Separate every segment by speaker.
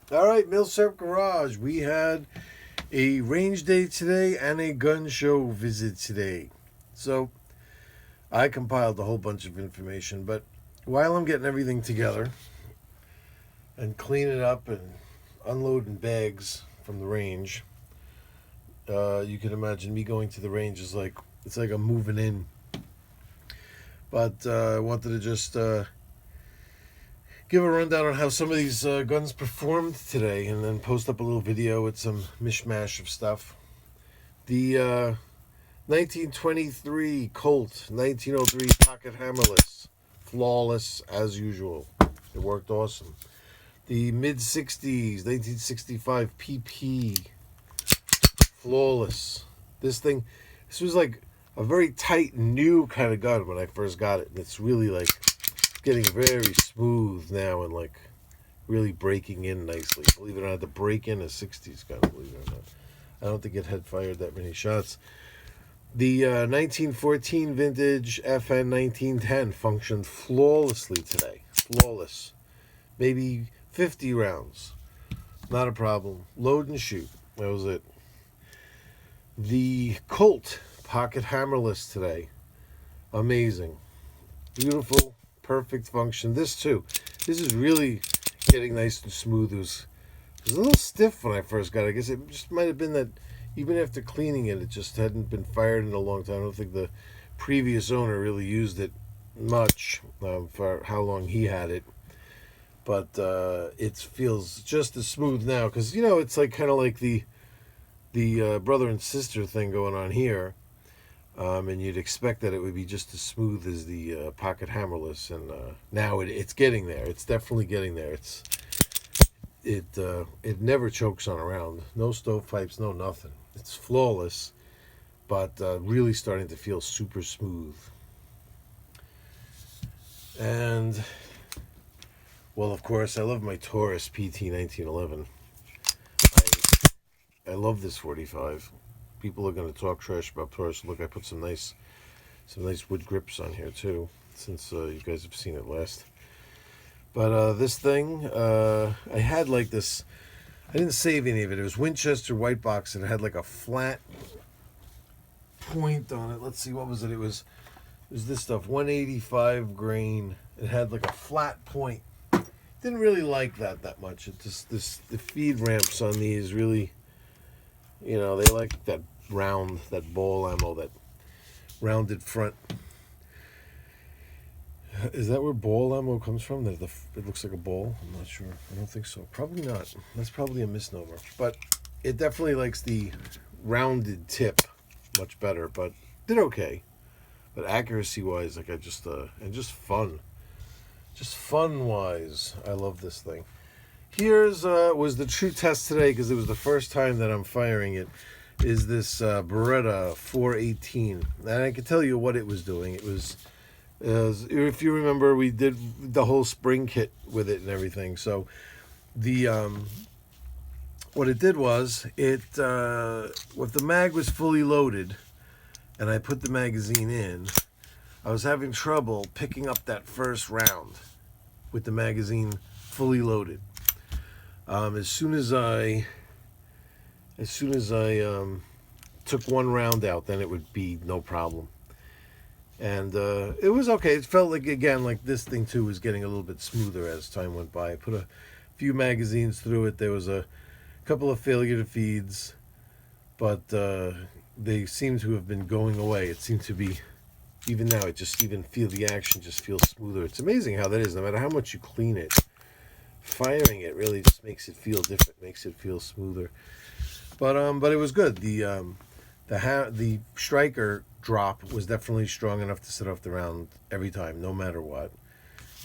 Speaker 1: All right, Milsurp Garage. We had a range day today and a gun show visit today. So I compiled a whole bunch of information, but while I'm getting everything together and cleaning up and unloading bags from the range, you can imagine me going to the range is like it's like I'm moving in. But I wanted to just give a rundown on how some of these guns performed today and then post up a little video with some mishmash of stuff. The 1923 Colt 1903 Pocket Hammerless, flawless as usual. It worked awesome. The mid-60s 1965 PP, flawless. This was like a very tight new kind of gun when I first got it, and it's really like getting very smooth now and like really breaking in nicely. Believe it or not, the break in a 60s gun, believe it or not. I don't think it had fired that many shots. The 1914 vintage FN 1910 functioned flawlessly today. Flawless. Maybe 50 rounds. Not a problem. Load and shoot. That was it. The Colt Pocket Hammerless today. Amazing. Beautiful. Perfect function. This too. This is really getting nice and smooth. It was a little stiff when I first got it. I guess it just might have been that even after cleaning it, it just hadn't been fired in a long time. I don't think the previous owner really used it much for how long he had it. But it feels just as smooth now because, you know, it's like kind of like the brother and sister thing going on here. And you'd expect that it would be just as smooth as the Pocket Hammerless, and now it's getting there. It's definitely getting there. It never chokes on a round. No stovepipes, no nothing. It's flawless, but really starting to feel super smooth. And well, of course, I love my Taurus PT1911. I love this 45. People are going to talk trash about Taurus. Look, I put some nice wood grips on here too, since you guys have seen it last. But this thing, I had like this. I didn't save any of it. It was Winchester white box, and it had like a flat point on it. Let's see, what was it? It was this stuff, 185 grain. It had like a flat point. Didn't really like that much. It just the feed ramps on these really. You know, they like that round, that ball ammo, that rounded front. Is that where ball ammo comes from? That it looks like a ball? I'm not sure. I don't think so. Probably not. That's probably a misnomer. But it definitely likes the rounded tip much better. But did okay. But accuracy-wise, like and just fun. Just fun-wise, I love this thing. Here's was the true test today, because it was the first time that I'm firing it, is this Beretta M418. And I can tell you what it was doing. It was, if you remember, we did the whole spring kit with it and everything. So the what it did was, if the mag was fully loaded and I put the magazine in, I was having trouble picking up that first round with the magazine fully loaded. As soon as I took one round out, then it would be no problem. And it was okay. It felt like, again, like this thing too was getting a little bit smoother as time went by. I put a few magazines through it. There was a couple of failure to feeds, but they seem to have been going away. It seemed to be, even now, the action just feels smoother. It's amazing how that is. No matter how much you clean it, firing it really just makes it feel different, makes it feel smoother. But it was good. The striker drop was definitely strong enough to set off the round every time, no matter what.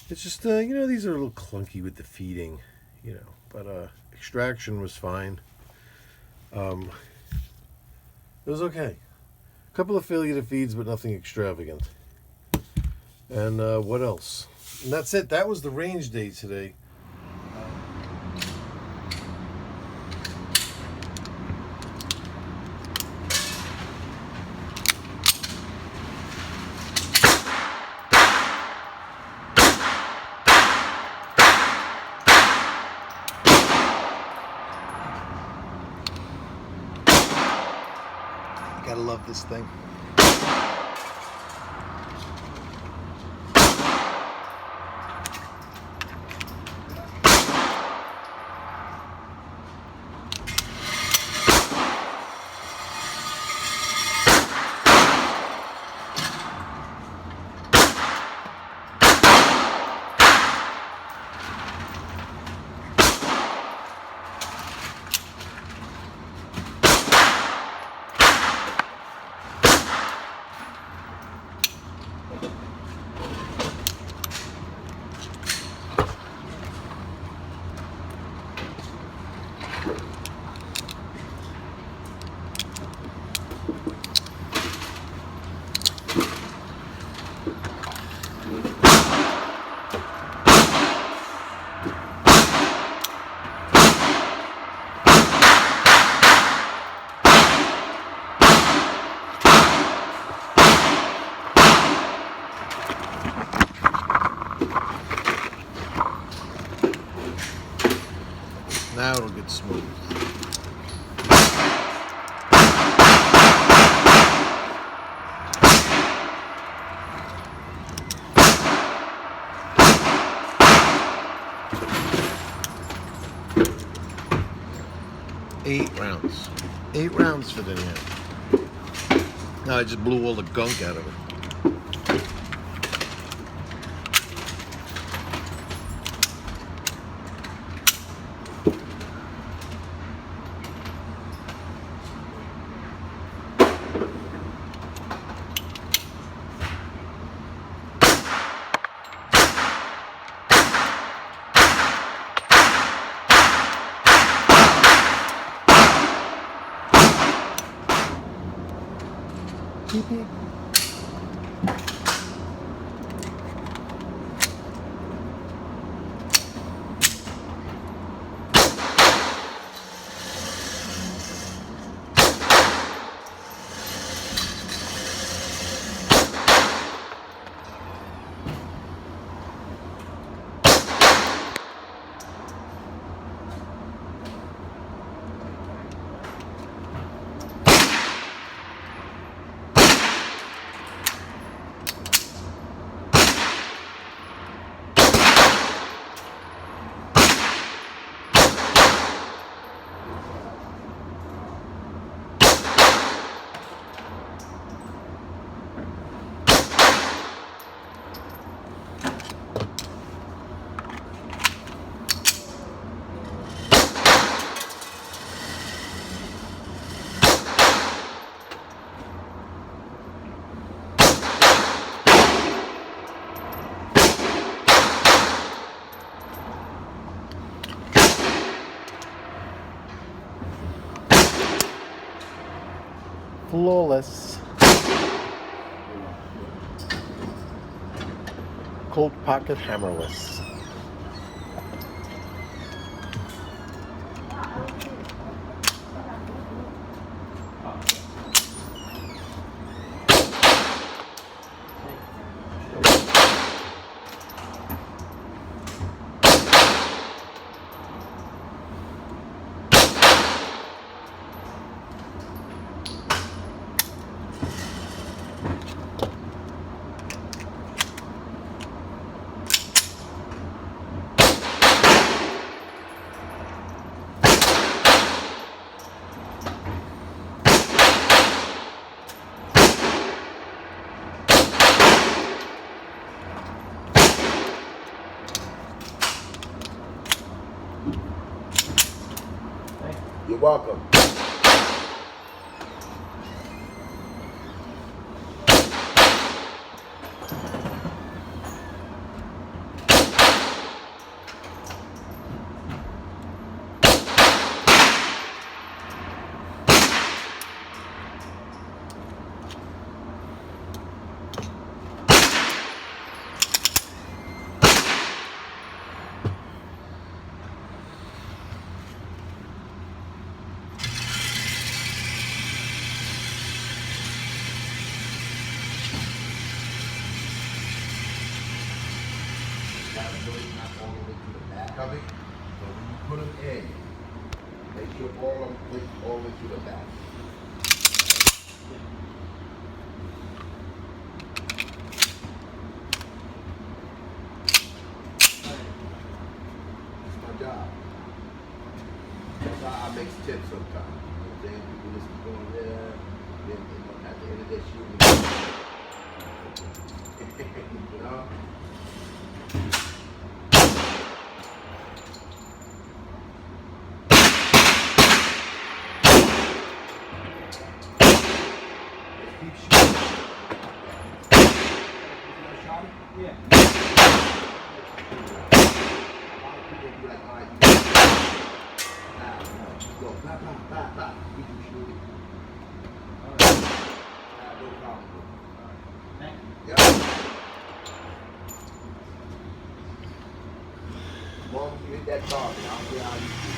Speaker 1: It's just you know, these are a little clunky with the feeding, you know. But extraction was fine. It was okay. A couple of failure to feeds, but nothing extravagant. And what else? And that's it. That was the range day today. Gotta love this thing. Now it'll get smooth. Eight rounds. 8 rounds fit in here. Now I just blew all the gunk out of it. PP. Flawless. Colt Pocket Hammerless.
Speaker 2: You're welcome. Coming, so when you put them in, make sure all of them place all the way to the back. That's my job. That's how I make tips sometimes. You know what I'm saying? People listen to going there, then at the end of their shooting. You know? Let's keep shooting.
Speaker 3: Yeah.
Speaker 2: A lot of people be like, all right, go, blah, blah, blah, blah. We can shoot it.
Speaker 3: All right.
Speaker 2: No problem.
Speaker 3: All right. Thank you.
Speaker 2: Yeah. As long as you hit that target, I don't care how you do it.